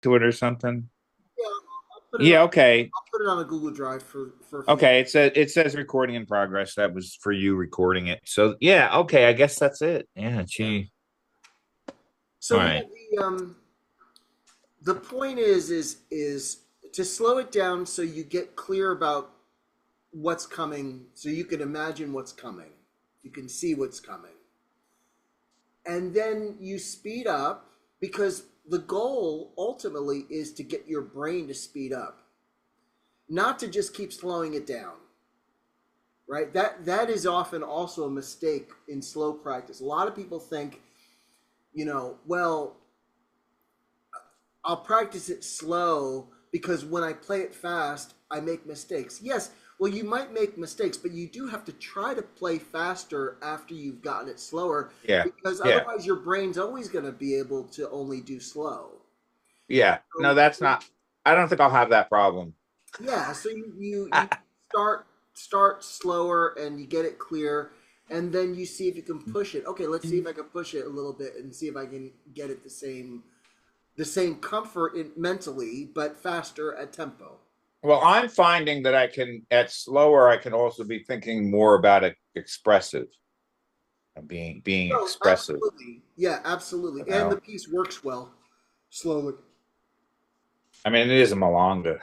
to it or something? Yeah, I'll put it on. Yeah, okay. I'll put it on a Google Drive for future. Okay, it says recording in progress. That was for you recording it. So yeah, okay, I guess that's it. Yeah, Yeah. gee. All So yeah, right. the point is to slow it down so you get clear about what's coming, so you can imagine what's coming, you can see what's coming, and then you speed up because the goal ultimately is to get your brain to speed up, not to just keep slowing it down. Right? That is often also a mistake in slow practice. A lot of people think, well, I'll practice it slow because when I play it fast, I make mistakes. Yes, well, you might make mistakes, but you do have to try to play faster after you've gotten it slower Yeah. because Yeah. otherwise your brain's always going to be able to only do slow. Yeah. No, So, that's not I don't think I'll have that problem. yeah, so you start slower and you get it clear, and then you see if you can push it. Okay, let's see if I can push it a little bit and see if I can get it the same comfort mentally, but faster at tempo. Well, I'm finding that I can at slower I can also be thinking more about it expressive and being Oh, expressive, absolutely. Yeah, absolutely. you And the know. piece works well slowly. I mean, it is a Milonga.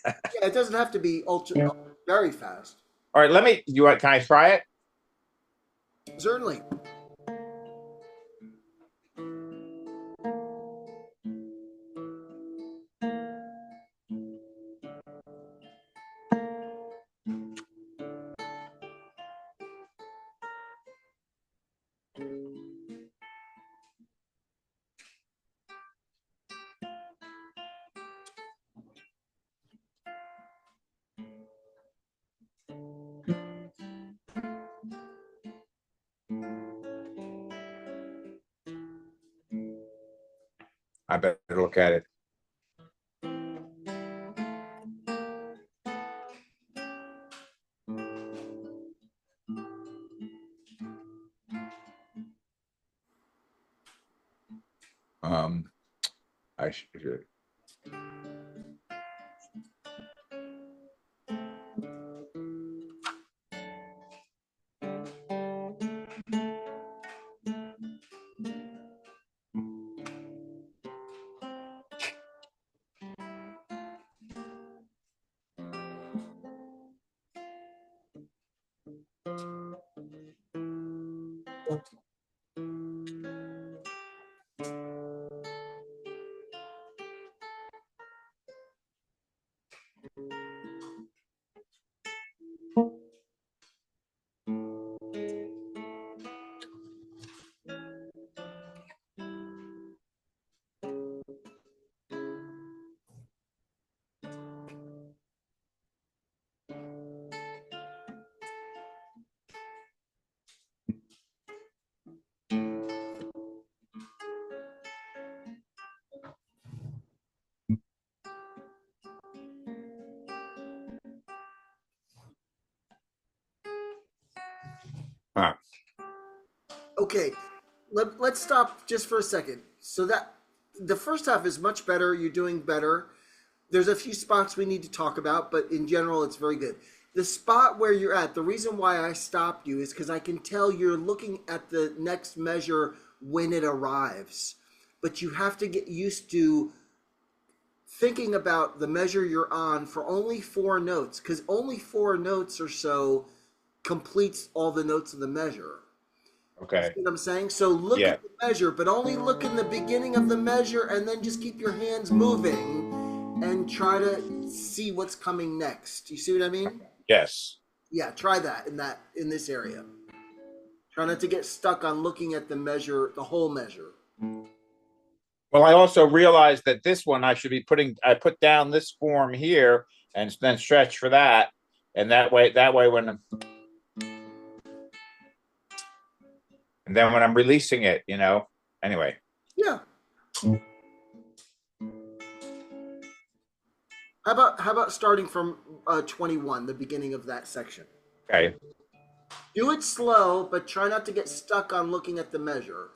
Yeah, it doesn't have to be ultra very fast. All right, can I try it? Certainly. I better look at it. Um, I should. Huh. Okay, let's stop just for a second. So that the first half is much better. You're doing better. There's a few spots we need to talk about, but in general, it's very good. The spot where you're at, the reason why I stopped you is because I can tell you're looking at the next measure when it arrives. But you have to get used to thinking about the measure you're on for only four notes, because only four notes or so completes all the notes of the measure. You see Okay. what I'm saying? So look Yeah. at the measure, but only look in the beginning of the measure and then just keep your hands moving and try to see what's coming next. You see what I mean? Yes. Yeah, try that in this area. Try not to get stuck on looking at the measure, the whole measure. Well, I also realized that this one I put down this form here and then stretch for that. And that way and then when I'm releasing it. Anyway. Yeah. How about starting from 21, the beginning of that section? Okay. Do it slow, but try not to get stuck on looking at the measure.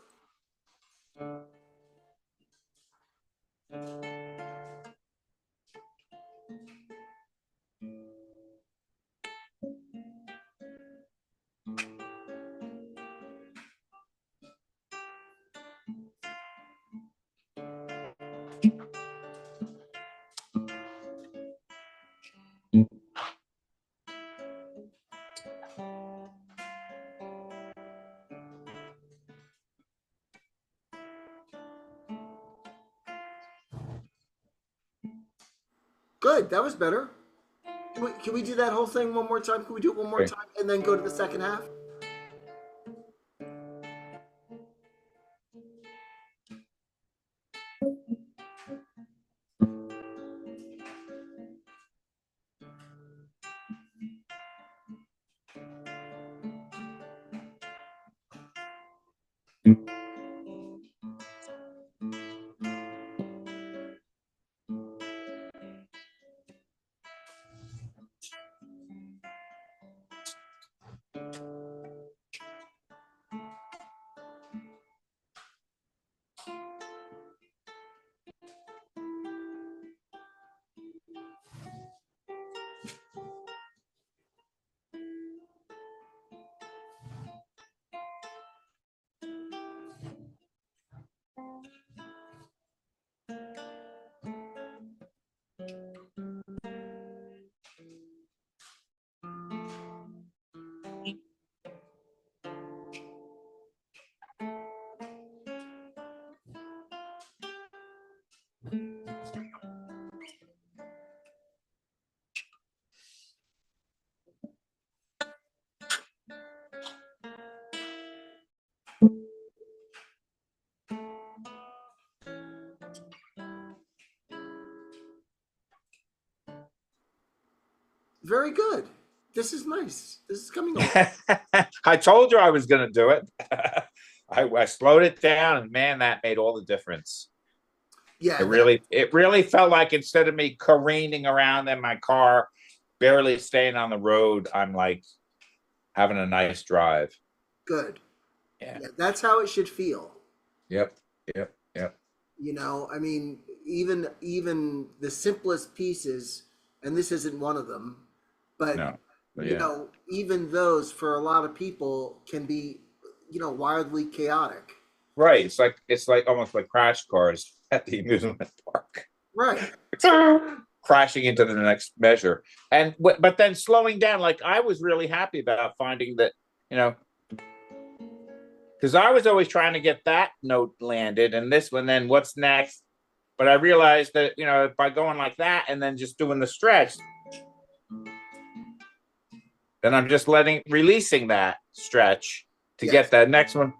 Good. That was better. Can we do that whole thing one more time? Can we do it one more Okay. time and then go to the second half? Very good. This is nice. This is coming along. I told you I was going to do it. I slowed it down, and man, that made all the difference. Yeah, It really felt like instead of me careening around in my car, barely staying on the road, I'm like having a nice drive. good. Yeah. Yeah, that's how it should feel. Yep. Yep. Yep. I mean, even the simplest pieces, and this isn't one of them, but No. But yeah. even those for a lot of people can be, wildly chaotic. Right. It's like almost like crash cars at the amusement park. Right. Crashing into the next measure. But then slowing down, like I was really happy about finding that, you know, because I was always trying to get that note landed and this one, then what's next? But I realized that, by going like that and then just doing the stretch, then I'm just releasing that stretch to Yes. get that next one.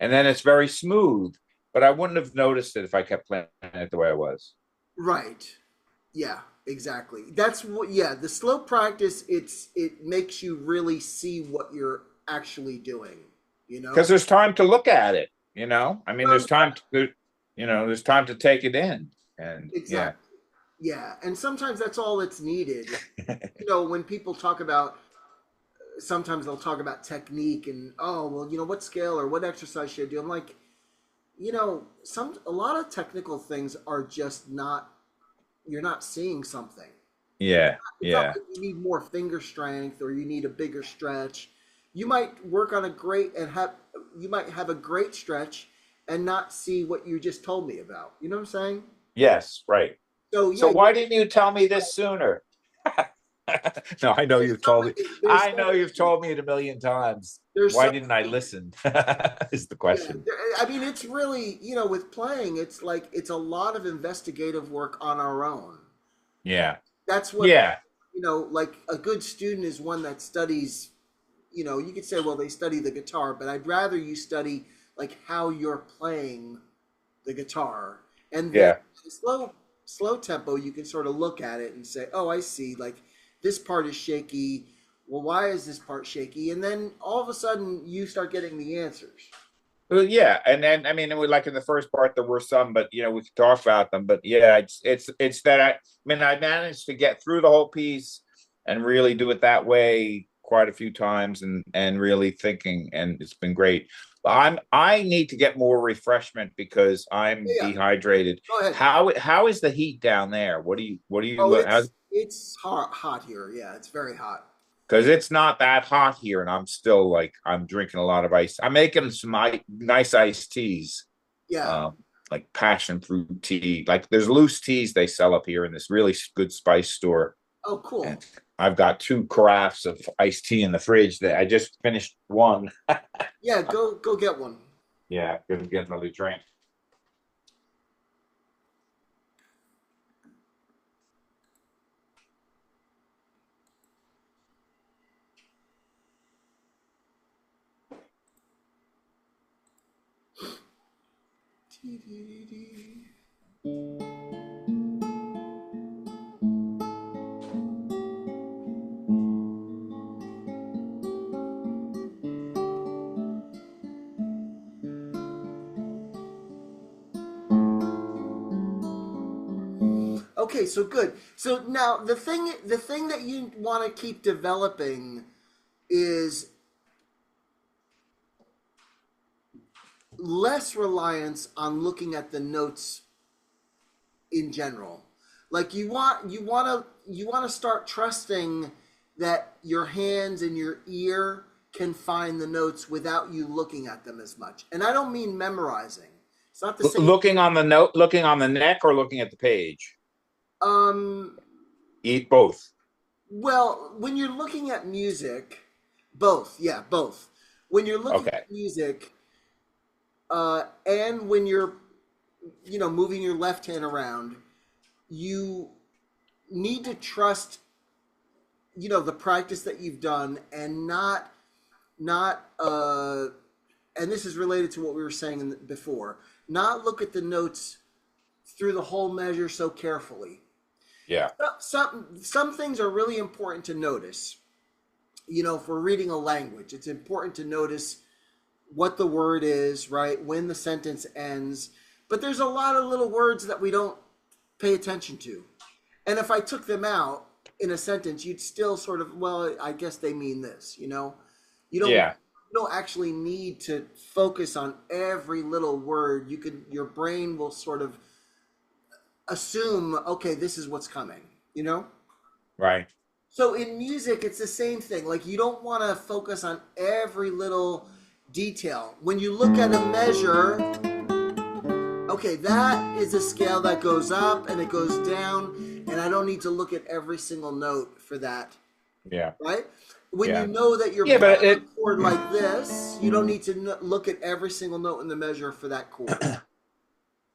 And then it's very smooth. But I wouldn't have noticed it if I kept playing it the way I was. Right. Yeah, exactly. That's what yeah, the slow practice it makes you really see what you're actually doing, you Because know? there's time to look at it. I mean, Um, there's time to take it in. And yeah. exactly. Yeah, and sometimes that's all it's needed. When people talk about sometimes they'll talk about technique and oh, well, what scale or what exercise should I do? I'm like, a lot of technical things are just not you're not seeing something. Yeah. It's not Yeah. like you need more finger strength or you need a bigger stretch. You might work on a great and have you might have a great stretch and not see what you just told me about. You know what I'm saying? Yes, right. So So yeah, why didn't you tell me this sooner? No, I know you've told me. there's I so know many, you've told me it a million times. there's Why so didn't I many, listen? Is the yeah. question. I mean, it's really with playing, it's like it's a lot of investigative work on our own. Yeah. That's what Yeah. like a good student is one that studies. You could say, well, they study the guitar, but I'd rather you study like how you're playing the guitar, and then Yeah. at a slow tempo, you can sort of look at it and say, oh, I see, like this part is shaky. Well, why is this part shaky? And then all of a sudden, you start getting the answers. Well, yeah, and then I mean, like in the first part, there were some, but we could talk about them. But yeah, it's that I mean, I managed to get through the whole piece and really do it that way quite a few times, and really thinking, and it's been great. But I need to get more refreshment because I'm Yeah, dehydrated. go ahead. How is the heat down there? Oh, How's it's hot here. Yeah, it's very hot. because it's not that hot here, and I'm still like I'm drinking a lot of ice. I'm making some nice iced teas, Yeah. um, like passion fruit tea. Like there's loose teas they sell up here in this really good spice store, Oh, cool. and I've got two carafes of iced tea in the fridge that I just finished one. Yeah, go get one. Yeah, gonna get another drink. Okay, so good. So now the thing that you want to keep developing is less reliance on looking at the notes in general. Like you want to start trusting that your hands and your ear can find the notes without you looking at them as much. And I don't mean memorizing. It's not the same. Looking on the note, looking on the neck, or looking at the page. Um, Eat both. well, when you're looking at music, both, yeah, both. When you're looking Okay. at music, and when you're, moving your left hand around, you need to trust, the practice that you've done, and not, and this is related to what we were saying before, not look at the notes through the whole measure so carefully. Yeah. Some things are really important to notice. If we're reading a language, it's important to notice what the word is, right? When the sentence ends. But there's a lot of little words that we don't pay attention to. And if I took them out in a sentence, you'd still sort of, well, I guess they mean this, You don't Yeah. you don't actually need to focus on every little word. Your brain will sort of assume, okay, this is what's coming. Right. So in music, it's the same thing. Like you don't want to focus on every little detail. When you look at a measure, okay, that is a scale that goes up and it goes down, and I don't need to look at every single note for that, Yeah. right? When you Yeah. know that you're Yeah, but playing a chord like this, you don't need to look at every single note in the measure for that chord.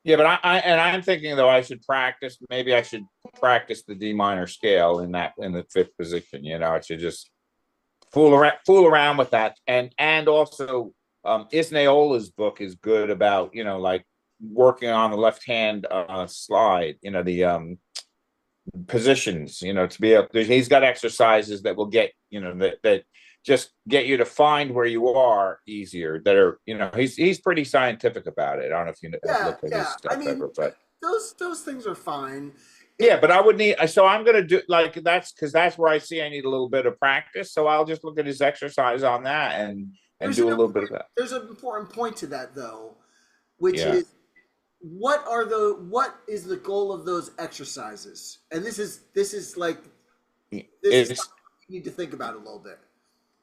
yeah, but I'm thinking though I should practice. Maybe I should practice the D minor scale in the fifth position. I should just fool around with that, and also Isnaola's book is good about like working on the left hand slide. The positions. To be able. He's got exercises that will get that just get you to find where you are easier. That are he's pretty scientific about it. I don't know if you have Yeah, looked at his yeah. I stuff mean, ever, but those things are fine. yeah, It, but I would need. So I'm gonna do like that's because that's where I see I need a little bit of practice. So I'll just look at his exercise on that and there's do an a little bit of important that. there's an important point to that though, which Yeah, is what is the goal of those exercises? And this is like this is it's something you need to think about a little bit.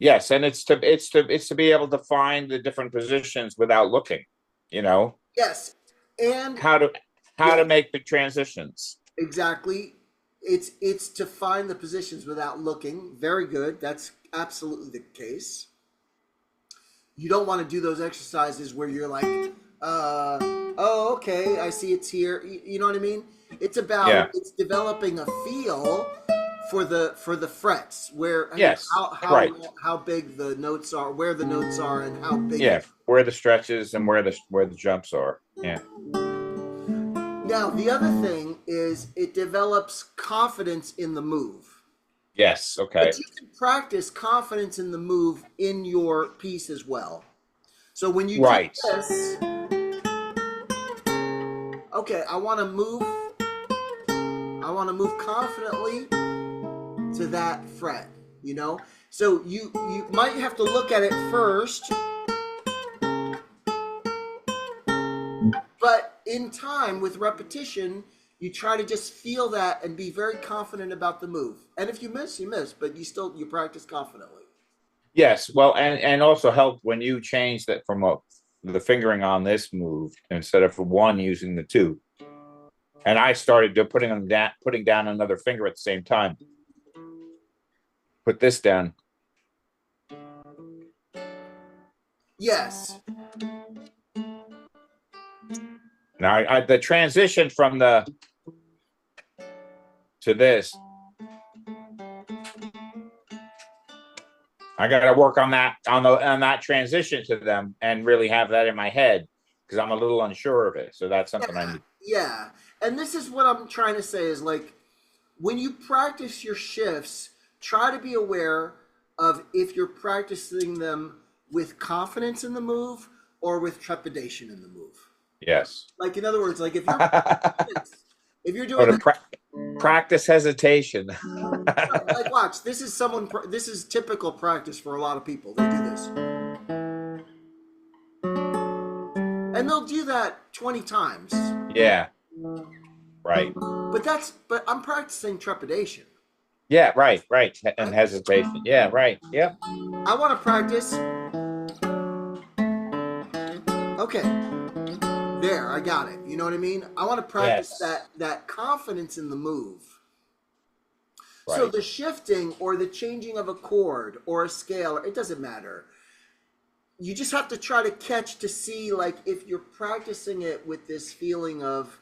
yes, and it's to be able to find the different positions without looking. You know Yes, and how to how to yes, make the transitions. exactly. It's to find the positions without looking. Very good. That's absolutely the case. You don't want to do those exercises where you're like, oh, okay, I see it's here. You know what I mean? Yeah. It's developing a feel for the frets, where Yes. how how Right. how big the notes are, where the notes are, and how big. Yeah. Where the stretches and where the jumps are. Yeah. Now the other thing is it develops confidence in the move. Yes. Okay. But you can practice confidence in the move in your piece as well. So when you do Right. this, okay, I want to move confidently to that fret. So you might have to look at it first, but in time with repetition, you try to just feel that and be very confident about the move. And if you miss, you miss, but you practice confidently. Yes. Well, and also help when you change that from the fingering on this move instead of one using the two. And I started putting down another finger at the same time. Put this down. Yes. Now, the transition from the to this, I got to work on that transition to them and really have that in my head. because I'm a little unsure of it. So that's something I Yeah, need. yeah. And this is what I'm trying to say is like when you practice your shifts, try to be aware of if you're practicing them with confidence in the move or with trepidation in the move. Yes. Like in other words, like if you're Or doing to that, practice hesitation. like watch, this is this is typical practice for a lot of people. They do this. And they'll do that 20 times. Yeah. Right. But I'm practicing trepidation, Yeah. Right. Right. And right? hesitation. Yeah. Right. Yep. I want to practice. Okay, there, I got it. You know what I mean? I want to practice Yes. that confidence in the move. So Right. the shifting or the changing of a chord or a scale, it doesn't matter. You just have to try to catch to see like if you're practicing it with this feeling of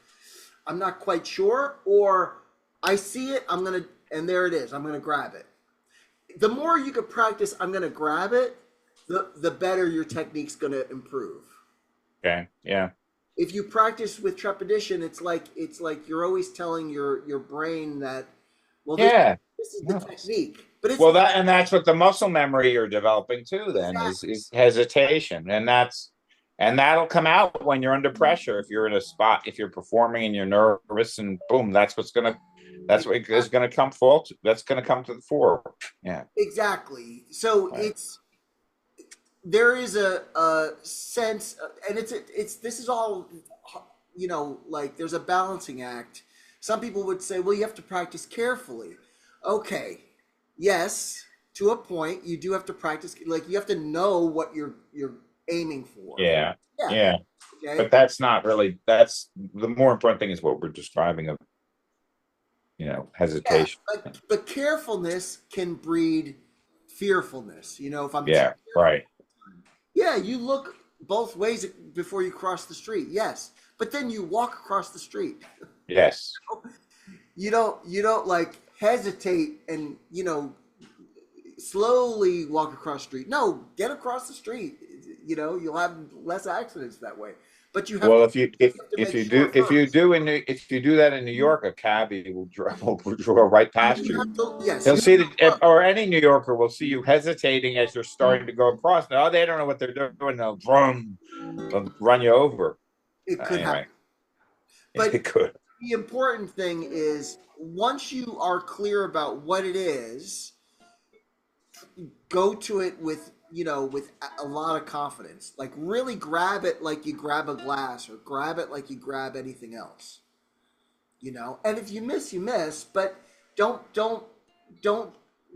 I'm not quite sure or I see it, I'm going to and there it is. I'm going to grab it. The more you could practice I'm going to grab it, the better your technique's going to improve. Okay. Yeah. If you practice with trepidation, it's like you're always telling your brain that, well, Yeah. this is the No. technique, but it's Well, not that's what the muscle memory you're developing too. Then exactly. is hesitation, and that'll come out when you're under pressure. If you're in a spot, if you're performing and you're nervous, and boom, that's what is gonna come fault. That's gonna come to the fore. Yeah. Exactly. So Right. there is a sense, and it's this is all, like there's a balancing act. Some people would say, well, you have to practice carefully. Okay, yes, to a point, you do have to practice. Like you have to know what you're aiming for. Yeah. Yeah. Yeah. Okay. But that's not really. That's the more important thing is what we're describing of Yeah, hesitation. but carefulness can breed fearfulness. If I'm too Yeah. careful, Right. yeah, you look both ways before you cross the street. Yes, but then you walk across the street. Yes. You don't like hesitate and slowly walk across the street. No, get across the street. You'll have less accidents that way. But you have Well, to, if you have to if make you sure do if you first. do if you do that in New York, a cabbie will draw right I mean, past you you. have to. Yes, He'll you have see to that, look. or any New Yorker will see you hesitating as you're starting to go across. No, they don't know what they're doing. They'll run you over. It could Anyway, happen. But it could. the important thing is once you are clear about what it is, go to it with with a lot of confidence. Like really grab it like you grab a glass or grab it like you grab anything else. And if you miss, you miss. But don't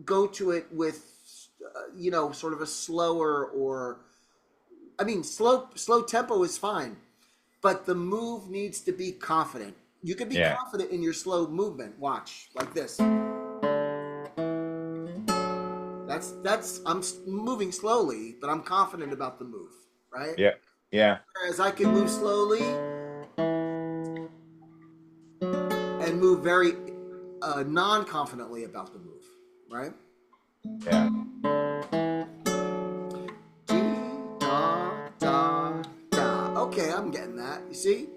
go to it with sort of a slower or I mean slow tempo is fine, but the move needs to be confident. You can be Yeah. confident in your slow movement. Watch like this. That's I'm moving slowly, but I'm confident about the move, right? Yeah. Yeah. Whereas I can move slowly and move very non-confidently about the move, right? Yeah. Da, da, da. Okay, I'm getting that. You see?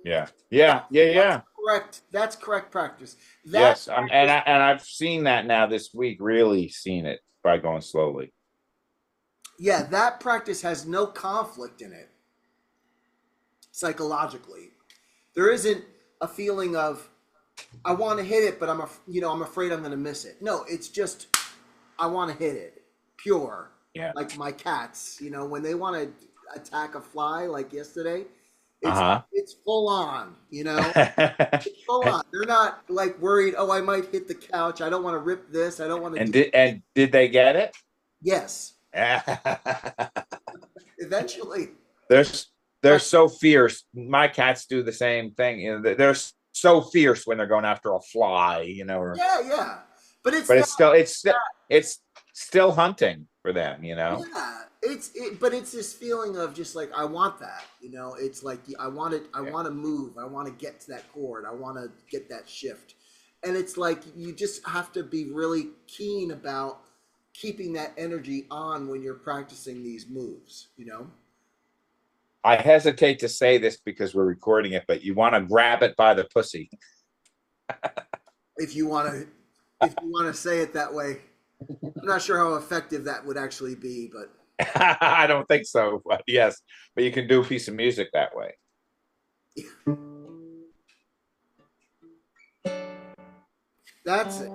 Yeah. Yeah. Yeah. That's Yeah. correct. That's correct practice. That Yes. practice, And I've seen that now this week. Really seen it by going slowly. yeah, that practice has no conflict in it psychologically. There isn't a feeling of I want to hit it, but I'm afraid I'm going to miss it. No, it's just I want to hit it. Pure. Yeah. Like my cats, when they want to attack a fly like yesterday, it's Uh it's full on, huh. It's full on. They're not like worried, oh, I might hit the couch. I don't want to rip this. I don't want to do And did they get it? Yes. they're Eventually. they're But so fierce. My cats do the same thing. They're so fierce when they're going after a fly. yeah, yeah. But it's But that it's still hunting for them. yeah, but it's this feeling of just like I want that, It's like I want it. I Yeah. want to move. I want to get to that chord. I want to get that shift, and it's like you just have to be really keen about keeping that energy on when you're practicing these moves. I hesitate to say this because we're recording it, but you want to grab it by the pussy. If you want to, if you want to say it that way, I'm not sure how effective that would actually be, but I don't think so, but yes, but you can do a piece of music that way. that's it.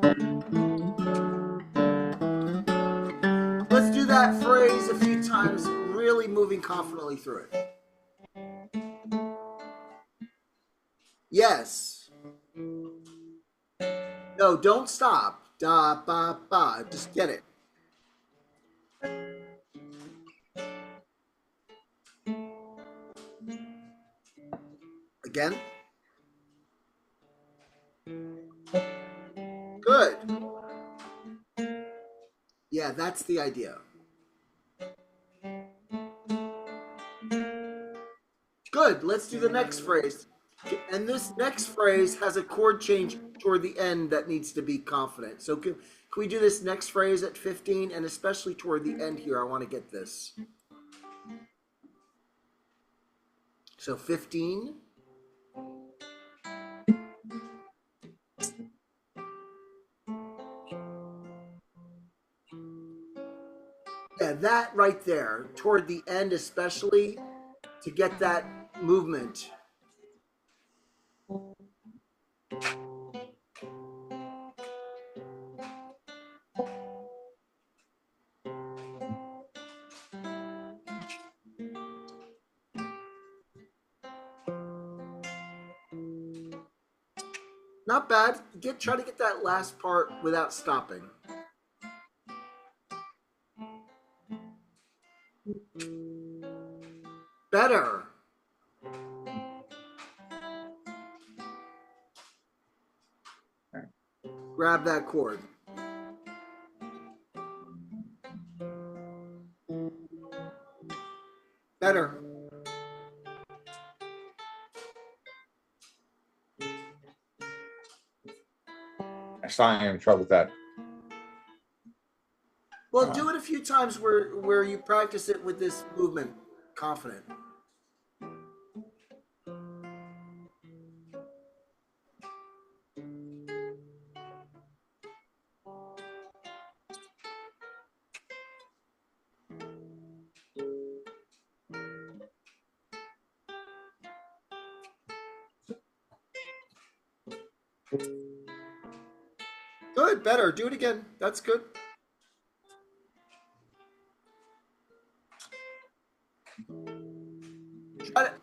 Let's do that phrase a few times, really moving confidently through it. Yes. No, don't stop. Da ba ba. Just get it. Again. Good. Yeah, that's the idea. Good. Let's do the next phrase. And this next phrase has a chord change toward the end that needs to be confident. So can we do this next phrase at 15? And especially toward the end here, I want to get this. So 15. Yeah, that right there, toward the end, especially to get that movement. Not bad. Try to get that last part without stopping. Better. Grab that chord. Better. I'm starting having trouble with that. Well, do it a few times where you practice it with this movement, confident. Good, better. Do it again. That's good.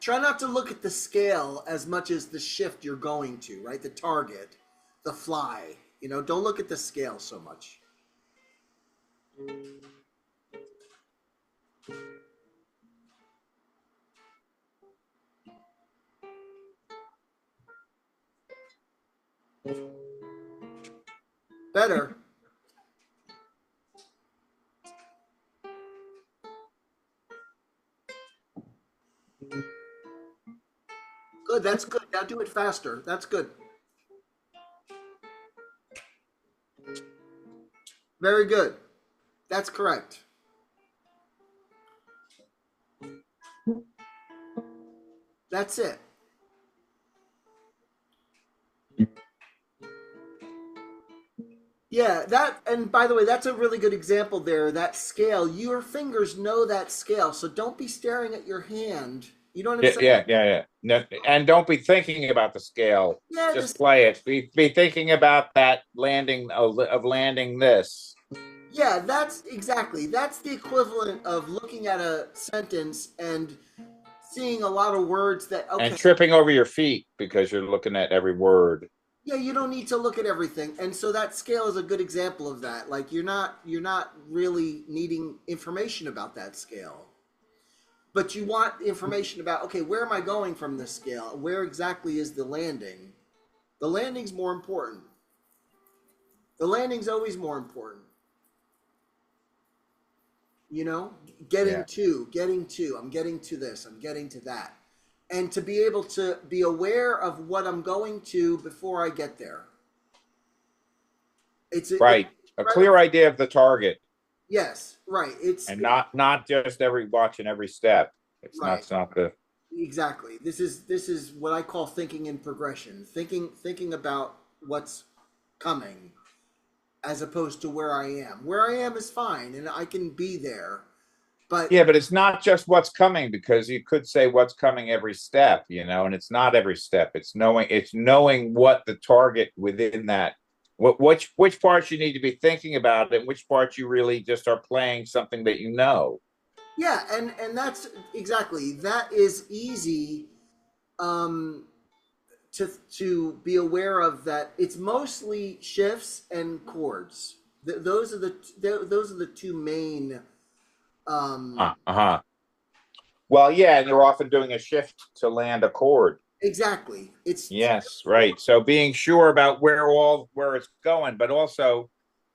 Try not to look at the scale as much as the shift you're going to, right? The target, the fly. Don't look at the scale so much. Better. Good, that's good. Now do it faster. That's good. Very good. That's correct. That's it. Yeah, and by the way, that's a really good example there. That scale, your fingers know that scale, so don't be staring at your hand. You know what I'm Yeah, saying? yeah, yeah, yeah. No, and don't be thinking about the scale. Yeah, Just play it. Be thinking about that landing of landing this yeah, that's the equivalent of looking at a sentence and seeing a lot of words that and okay, tripping over your feet because you're looking at every word. yeah, you don't need to look at everything. And so that scale is a good example of that. Like you're not really needing information about that scale. But you want information about okay, where am I going from this scale? Where exactly is the landing? The landing's more important. The landing's always more important. You know, Yeah. getting to, I'm getting to this, I'm getting to that. And to be able to be aware of what I'm going to before I get there. It's Right. A clear idea of the target yes, right. and not just every watching every step. Right. It's not the Exactly. This is what I call thinking in progression. Thinking about what's coming as opposed to where I am. Where I am is fine and I can be there. But yeah, but it's not just what's coming, because you could say what's coming every step, and it's not every step. It's knowing what the target within that, which parts you need to be thinking about, and which parts you really just are playing something that you know. yeah, and that's exactly, that is easy um to be aware of, that it's mostly shifts and chords. Those are the two main um Uh-huh. Well, yeah, and you're often doing a shift to land a chord. exactly. It's Yes, right. So being sure about where it's going, but also,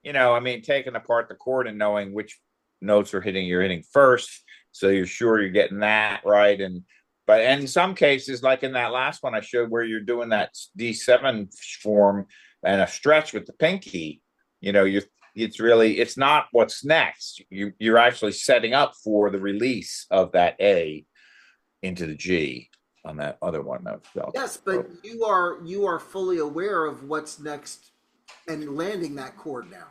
I mean, taking apart the chord and knowing which notes you're hitting first, so you're sure you're getting that right. And in some cases, like in that last one I showed, where you're doing that D7 form and a stretch with the pinky, you it's not what's next. You're actually setting up for the release of that A into the G on that other one that felt. yes, but you are fully aware of what's next and landing that chord now.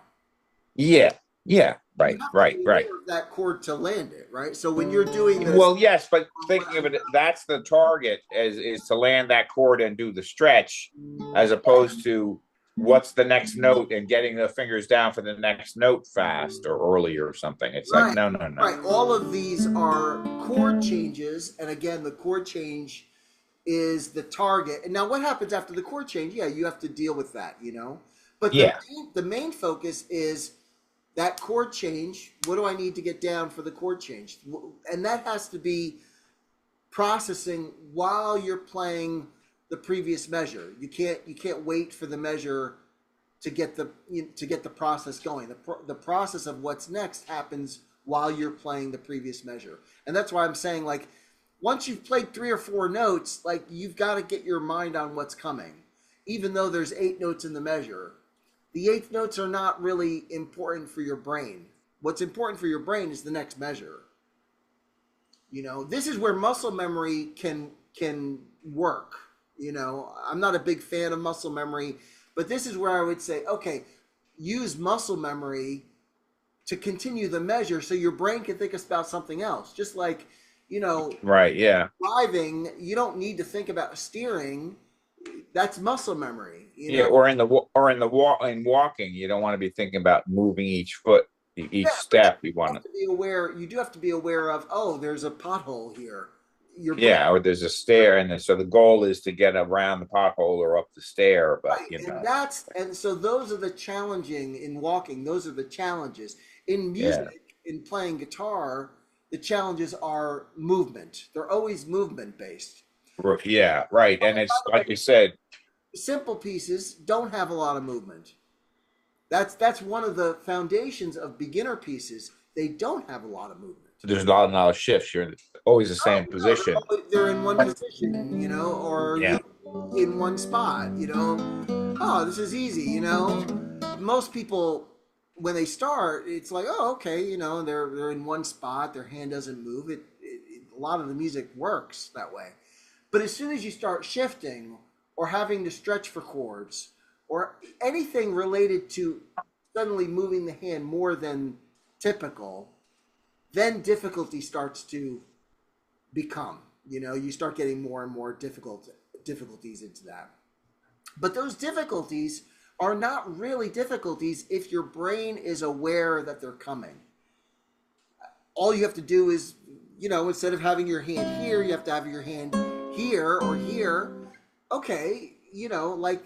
Yeah, yeah, You right, have to right, be right. aware of that chord to land it, right? So when you're doing this, Well, yes, but thinking of it, that's the target, as is to land that chord and do the stretch, as opposed to what's the next note and getting the fingers down for the next note fast or earlier or something. It's like right, no, no, no. right. All of these are chord changes, and again, the chord change is the target. And now, what happens after the chord change? Yeah, you have to deal with that, But Yeah, the main focus is that chord change. What do I need to get down for the chord change? And that has to be processing while you're playing the previous measure. You can't wait for the measure to get the process going. The process of what's next happens while you're playing the previous measure, and that's why I'm saying, like, once you've played three or four notes, like, you've got to get your mind on what's coming, even though there's eight notes in the measure. The eighth notes are not really important for your brain. What's important for your brain is the next measure. This is where muscle memory can work. I'm not a big fan of muscle memory, but this is where I would say, okay, use muscle memory to continue the measure so your brain can think about something else. Just like, you know, right, yeah, driving, you don't need to think about steering. That's muscle memory, yeah. In walking, you don't want to be thinking about moving each foot, Yeah, each but step. You you want have to, to be aware. You do have to be aware of. Oh, there's a pothole here. Your brain, yeah. Or there's a stair, and then, so the goal is to get around the pothole or up the stair. But right? And so those are the challenging in walking. Those are the challenges in yeah, music. In playing guitar, the challenges are movement. They're always movement based. yeah, right. And By it's the way, like you said, simple pieces don't have a lot of movement. That's one of the foundations of beginner pieces. They don't have a lot of movement. there's not of shifts. You're always the same No, position. they're in one position, or Yeah, in one spot. Oh, this is easy, Most people, when they start, it's like, oh, okay, they're in one spot, their hand doesn't move. A lot of the music works that way. But as soon as you start shifting or having to stretch for chords or anything related to suddenly moving the hand more than typical, then difficulty starts to become. You start getting more and more difficulties into that. But those difficulties are not really difficulties if your brain is aware that they're coming. All you have to do is, instead of having your hand here, you have to have your hand here or here. Okay, like,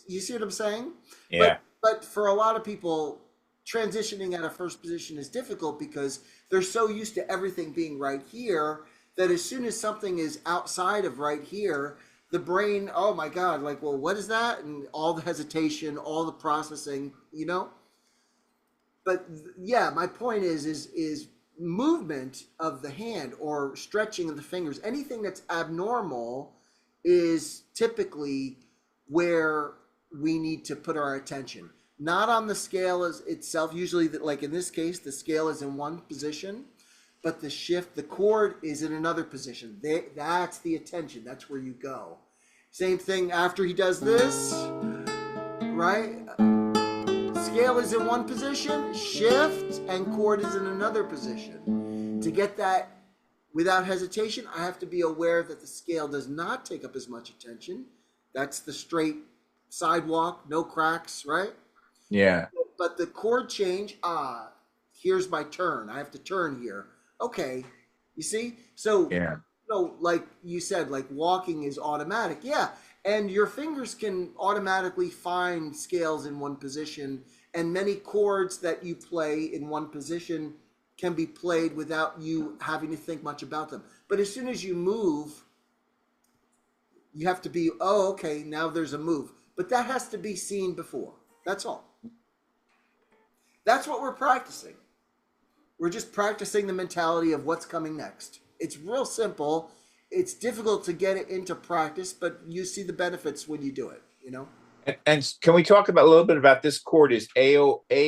you see what I'm saying? But yeah, but for a lot of people, transitioning out of first position is difficult because they're so used to everything being right here that as soon as something is outside of right here, the brain, oh my God, like, well, what is that? And all the hesitation, all the processing. But yeah, my point is movement of the hand or stretching of the fingers, anything that's abnormal is typically where we need to put our attention. Not on the scale as itself. Usually, that, like in this case, the scale is in one position. but the shift, the chord is in another position. That's the attention. That's where you go. Same thing after he does this, right? Scale is in one position, shift, and chord is in another position. To get that without hesitation, I have to be aware that the scale does not take up as much attention. That's the straight sidewalk, no cracks, right? Yeah. But the chord change, here's my turn. I have to turn here. Okay, you see? So, Yeah. like you said, like walking is automatic. Yeah, and your fingers can automatically find scales in one position, and many chords that you play in one position can be played without you having to think much about them. But as soon as you move, you have to be, oh, okay, now there's a move. But that has to be seen before. That's all. That's what we're practicing. We're just practicing the mentality of what's coming next. It's real simple. It's difficult to get it into practice, but you see the benefits when you do it, you know? And can we talk about a little bit about this chord is A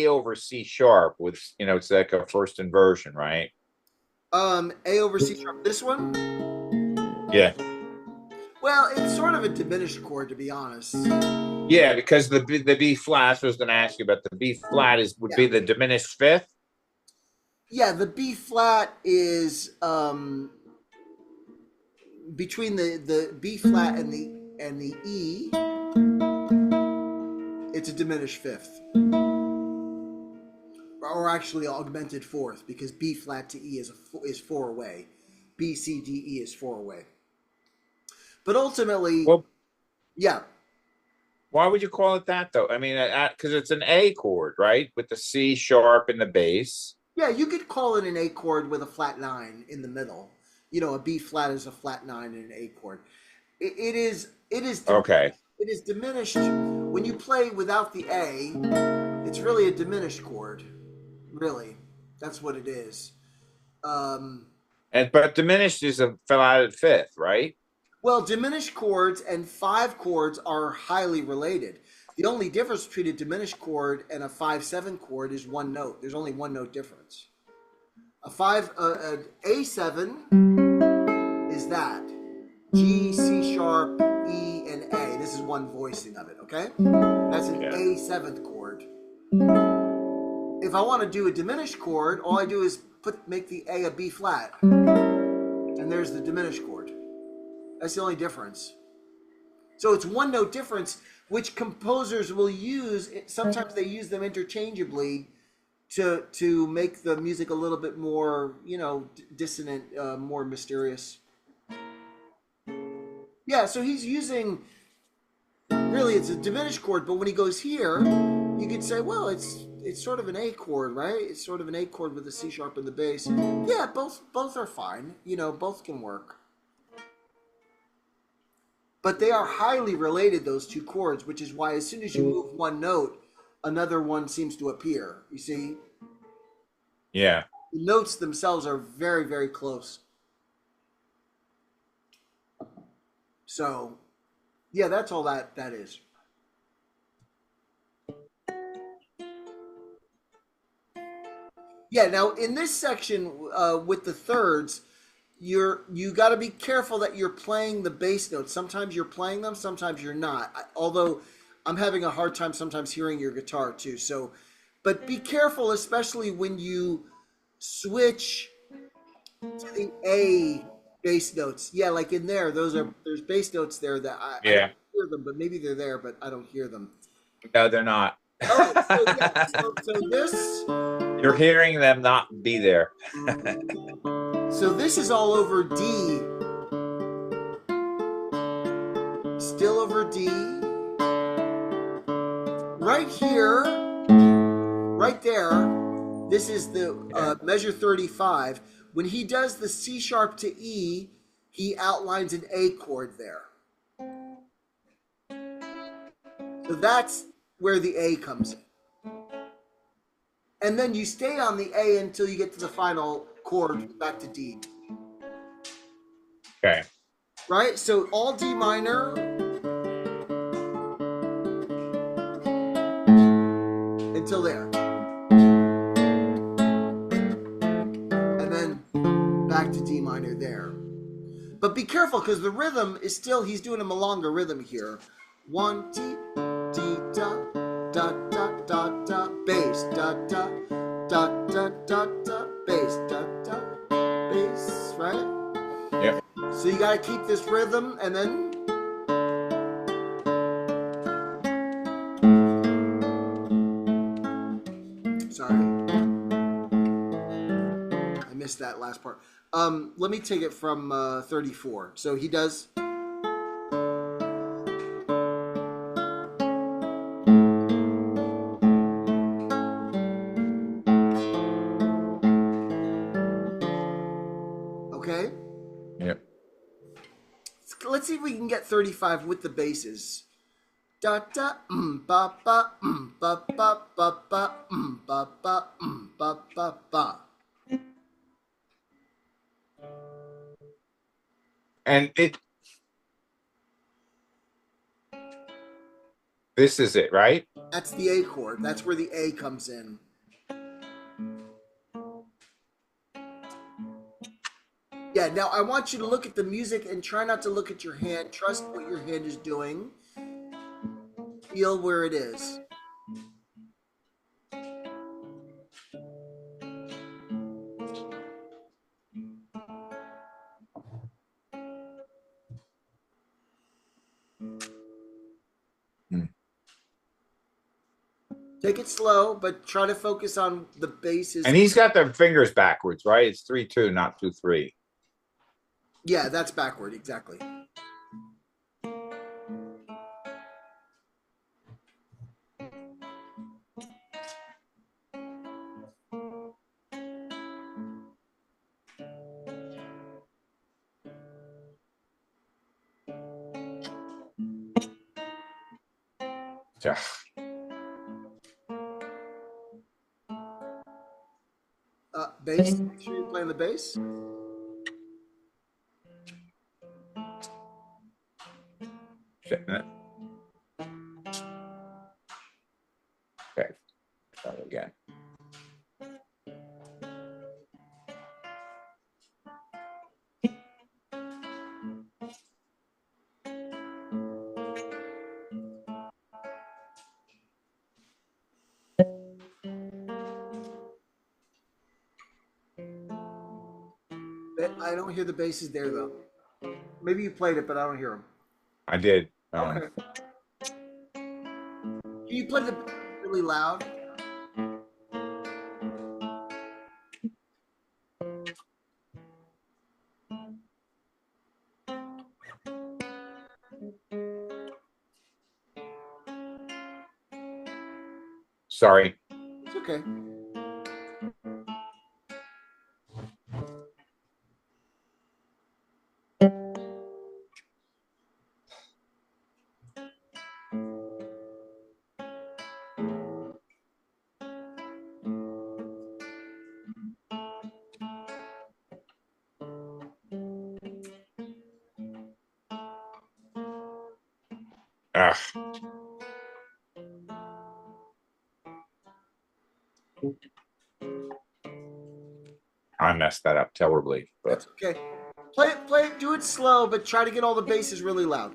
over C sharp with, it's like a first inversion, right? A over C sharp. This one? Yeah. Well, it's sort of a diminished chord, to be honest. Yeah, because the B flat, I was going to ask you about the B flat would be the diminished fifth. Yeah, the B flat is between the B flat and the E. It's a diminished fifth, or actually augmented fourth, because B flat to E is four away. B C D E is four away. But ultimately, Well, yeah. why would you call it that though? I mean, because it's an A chord, right, with the C sharp in the bass. Yeah, you could call it an A chord with a flat nine in the middle. A B flat is a flat nine in an A chord. It is Okay. It is diminished when you play without the A. It's really a diminished chord. Really, that's what it is. But diminished is a flatted fifth, right? Well, diminished chords and five chords are highly related. The only difference between a diminished chord and a 5/7 chord is one note. There's only one note difference. An A7 is that G, C sharp, E, and A. This is one voicing of it. Okay, that's an A7th chord. If I want to do a diminished chord, all I do is make the A B flat, and there's the diminished chord. That's the only difference. So it's one note difference, which composers will use. Sometimes they use them interchangeably to make the music a little bit more, dissonant, more mysterious. Yeah, so he's using, really, it's a diminished chord, but when he goes here, you could say, well, it's sort of an A chord, right? It's sort of an A chord with a C sharp in the bass. Yeah, both are fine. Both can work. But they are highly related, those two chords, which is why as soon as you move one note, another one seems to appear. You see? Yeah. The notes themselves are very, very close. So, yeah, that's all that is. Yeah, now in this section with the thirds, you got to be careful that you're playing the bass notes. Sometimes you're playing them, sometimes you're not. Although I'm having a hard time sometimes hearing your guitar too. So, but be careful, especially when you switch to the A bass notes. Yeah, like in there, there's bass notes there that I don't hear them, but maybe they're there, but I don't hear them. No, they're not. Oh, so this. You're hearing them not be there. So this is all over D. Still over D. Right here, right there, this is the measure 35. When he does the C sharp to E, he outlines an A chord there. So that's where the A comes in. And then you stay on the A until you get to the final chord back to D. Okay. Right? So all D minor. Until there. And then careful because the rhythm is still, he's doing a Milonga rhythm here. One, T, D, da, da, da, da, da, bass, da, da, da, da, da, da, bass, da, da, bass, right? Yep. So you gotta keep this rhythm and then. Sorry. I missed that last part. Let me take it from 34. So he does. Okay. Yep. Let's see if we can get 35 with the basses. Da da ba ba ba ba ba ba ba ba ba ba ba. And this is it, right? That's the A chord. That's where the A comes in. Yeah, now I want you to look at the music and try not to look at your hand. Trust what your hand is doing. Feel where it is. Hmm. Take it slow, but try to focus on the basses. And he's got the fingers backwards, right? It's 3-2, not 2-3. Yeah, that's backward, exactly. Yeah. Bass. Make sure you're playing the bass. Okay. Start again. I don't hear the basses there though. Maybe you played it, but I don't hear them. I did. Okay. Can you play the bass really loud? Sorry. It's okay. Ugh. I messed that up terribly, but That's okay. Play it, do it slow, but try to get all the basses really loud.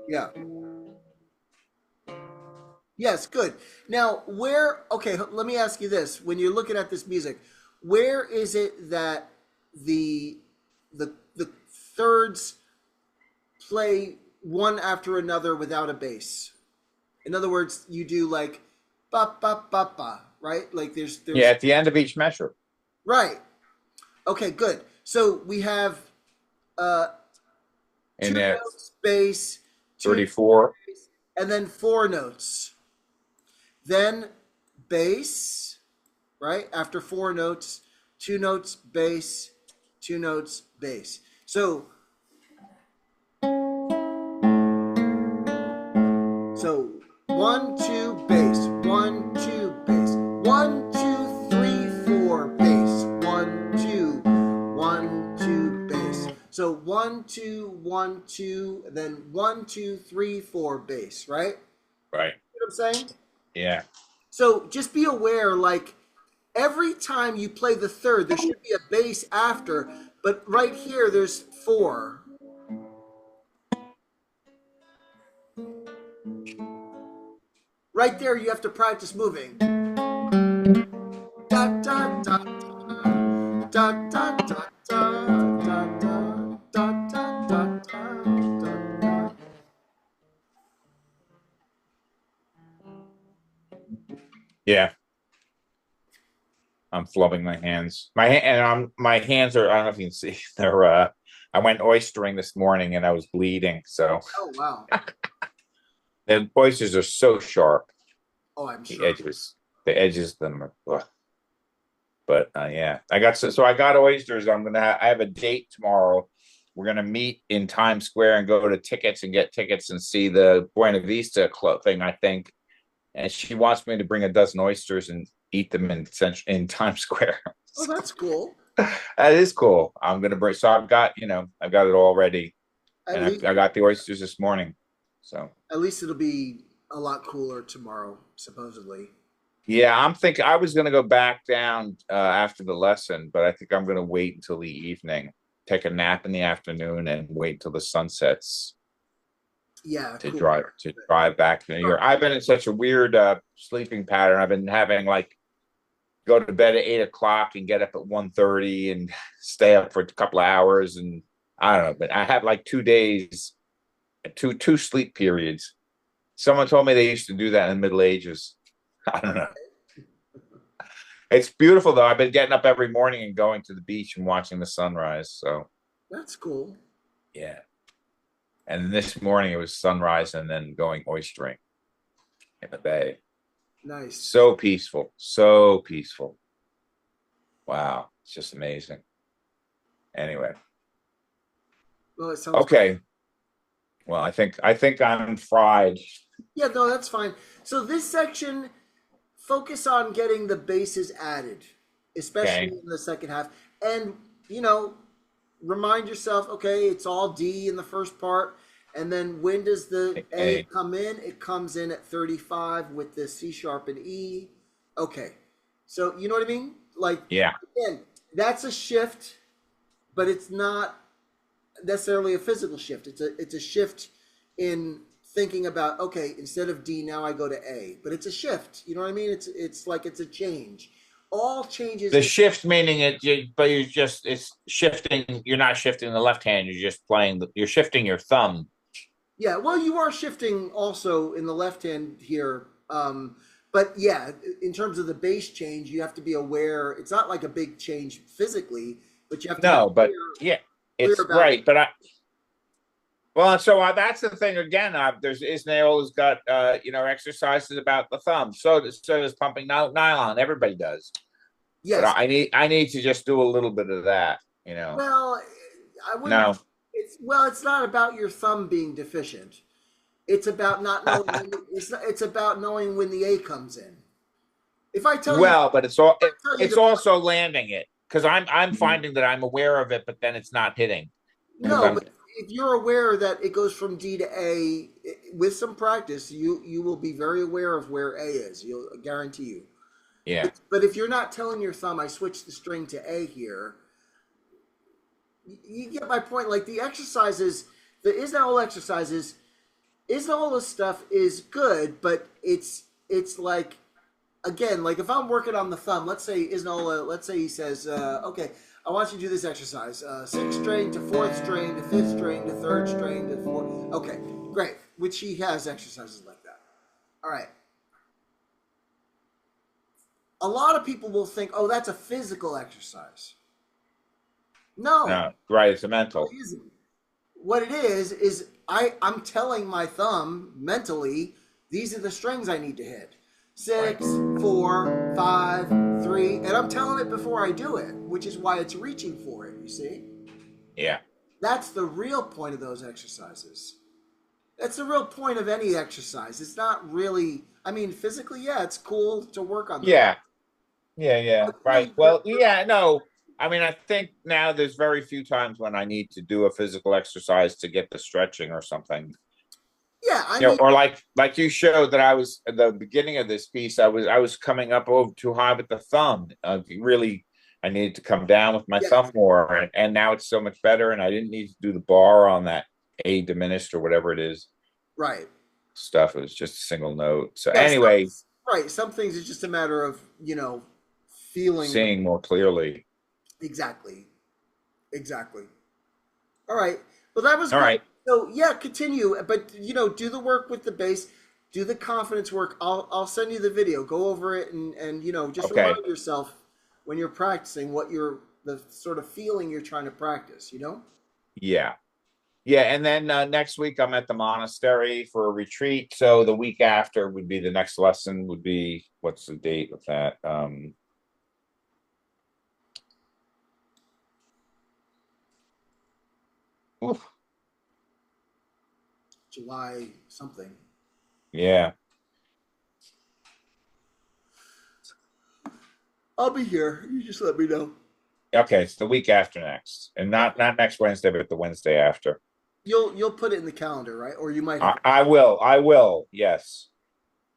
Yeah. Yes, good. Now, okay, let me ask you this. When you're looking at this music, where is it that the the thirds play one after another without a bass? In other words, you do like ba ba ba ba, right? Like yeah, there's at the end of each measure. right. Okay, good. So we have uh two And at notes bass, two notes 34. bass, and then four notes. Then bass, right? After four notes, two notes bass, two notes bass. So one, two, bass, one, two, bass, one, two, three, four, bass, one, two, bass. So one, two, then 1, 2, 3, 4, bass, right? Right. You know what I'm saying? Yeah. So just be aware, like every time you play the third, there should be a bass after, but right here there's four. Right there, you have to practice moving. Da da da da da da da da da da da da da. Yeah. I'm flubbing my hands. My hands are, I don't know if you can see, they're I went oystering this morning and I was bleeding. So Oh wow. the oysters are so sharp. Oh, I'm The sure. edges, the edges of them are, ugh. But yeah, I got so I got oysters. I have a date tomorrow. We're gonna meet in Times Square and go to tickets and get tickets and see the Buena Vista Club thing, I think. And she wants me to bring a dozen oysters and eat them in Times Square. Oh, that's cool. That is cool. I'm gonna bring. So I've got it all ready, At and least, I got the oysters this morning. So at least it'll be a lot cooler tomorrow, supposedly. yeah, I'm thinking I was gonna go back down after the lesson, but I think I'm gonna wait until the evening, take a nap in the afternoon, and wait till the sun sets Yeah, to cool. drive back to New York. I've been in such a weird sleeping pattern. I've been having like go to bed at 8 o'clock and get up at 1:30 and stay up for a couple of hours, and I don't know, but I have like 2 days, two sleep periods. Someone told me they used to do that in the Middle Ages. I don't know. It's beautiful though. I've been getting up every morning and going to the beach and watching the sunrise. So That's cool. yeah. And this morning it was sunrise and then going oystering in the bay. Nice. So peaceful. So peaceful. Wow. It's just amazing. Anyway. Well, it sounds great. Okay. Well, I think I'm fried. Yeah, no, that's fine. So this section, focus on getting the bases added, especially Okay. in the second half. And, you know, remind yourself, okay, it's all D in the first part. And then when does the A Okay. come in? It comes in at 35 with the C sharp and E. Okay. So, you know what I mean? Like, Yeah. again, that's a shift, but it's not necessarily a physical shift. It's a shift in thinking about, okay, instead of D now I go to A. But it's a shift. You know what I mean? It's like it's a change. All changes. The shift meaning but it's shifting. You're not shifting the left hand. You're just you're shifting your thumb. Yeah, well, you are shifting also in the left hand here. But yeah, in terms of the base change, you have to be aware. It's not like a big change physically, but you have to be No, but yeah, clear it's about. right. But well, so that's the thing again. There's Isnail has got exercises about the thumb. So does pumping nylon. Everybody does. But Yes. I need to just do a little bit of that. You know. Well, I wouldn't. No. It's not about your thumb being deficient. It's about not knowing. It's about knowing when the A comes in. If I tell you, Well, but it's all if I tell you it's to also landing it because I'm finding that I'm aware of it, but then it's not hitting because no, I'm but if you're aware that it goes from D to A with some practice, you will be very aware of where A is. You'll guarantee you. yeah. But if you're not telling your thumb, I switched the string to A here, you get my point. Like the exercises, the Isnaol exercises, Isnaol stuff is good, but it's like again, like if I'm working on the thumb, let's say Isnaola, let's say he says, okay, I want you to do this exercise, sixth string to fourth string to fifth string to third string to fourth. Okay, great. Which he has exercises like that. All right. A lot of people will think, oh, that's a physical exercise. No, No, right. It's a it mental. isn't. What it is I'm telling my thumb mentally, these are the strings I need to hit. Right. 6, 4, 5, 3, and I'm telling it before I do it, which is why it's reaching for it, you see? Yeah. That's the real point of those exercises. That's the real point of any exercise. It's not really, I mean, physically, yeah, it's cool to work on those. Yeah. Yeah. Yeah. But Right. really, Well, yeah. No. I mean, I think now there's very few times when I need to do a physical exercise to get the stretching or something. Yeah, I You know, mean, or like you showed that I was at the beginning of this piece, I was coming up over too high with the thumb. Really, I needed to come down with my yes, thumb more, and now it's so much better, and I didn't need to do the bar on that A diminished or whatever it is right. stuff. It was just a single note. So Yes, anyway, right. Some things it's just a matter of, feeling the seeing more clearly. exactly. Exactly. All right. Well, that was All great. right. So yeah, continue, but do the work with the bass, do the confidence work. I'll send you the video. Go over it and just Okay. remind yourself when you're practicing what you're the sort of feeling you're trying to practice, Yeah. Yeah, and then next week I'm at the monastery for a retreat. So the week after would be the next lesson would be what's the date of that? Oof, July something. yeah. I'll be here. You just let me know. Okay, it's the week after next. And not next Wednesday, but the Wednesday after. You'll put it in the calendar, right? Or you might have I, it. I will. I will. Yes.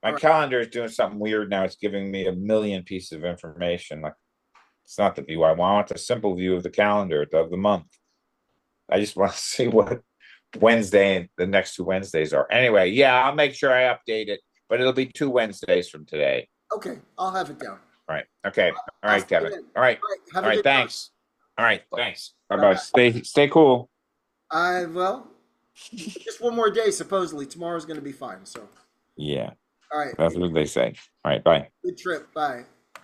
My All right. calendar is doing something weird now. It's giving me a million pieces of information. Like it's not the view I want. It's a simple view of the calendar of the month. I just want to see what Wednesday and the next two Wednesdays are. Anyway, yeah, I'll make sure I update it, but it'll be two Wednesdays from today. Okay, I'll have it down. All right. Okay. All I'll right, see you Kevin. then. All right. All right. Have All a right. good time. Thanks. All right. Thanks. Bye Bye bye. bye. Stay cool. Well, just one more day. Supposedly tomorrow's going to be fine. So, Yeah. all right. That's what they say. All right. Bye. Good trip. Bye.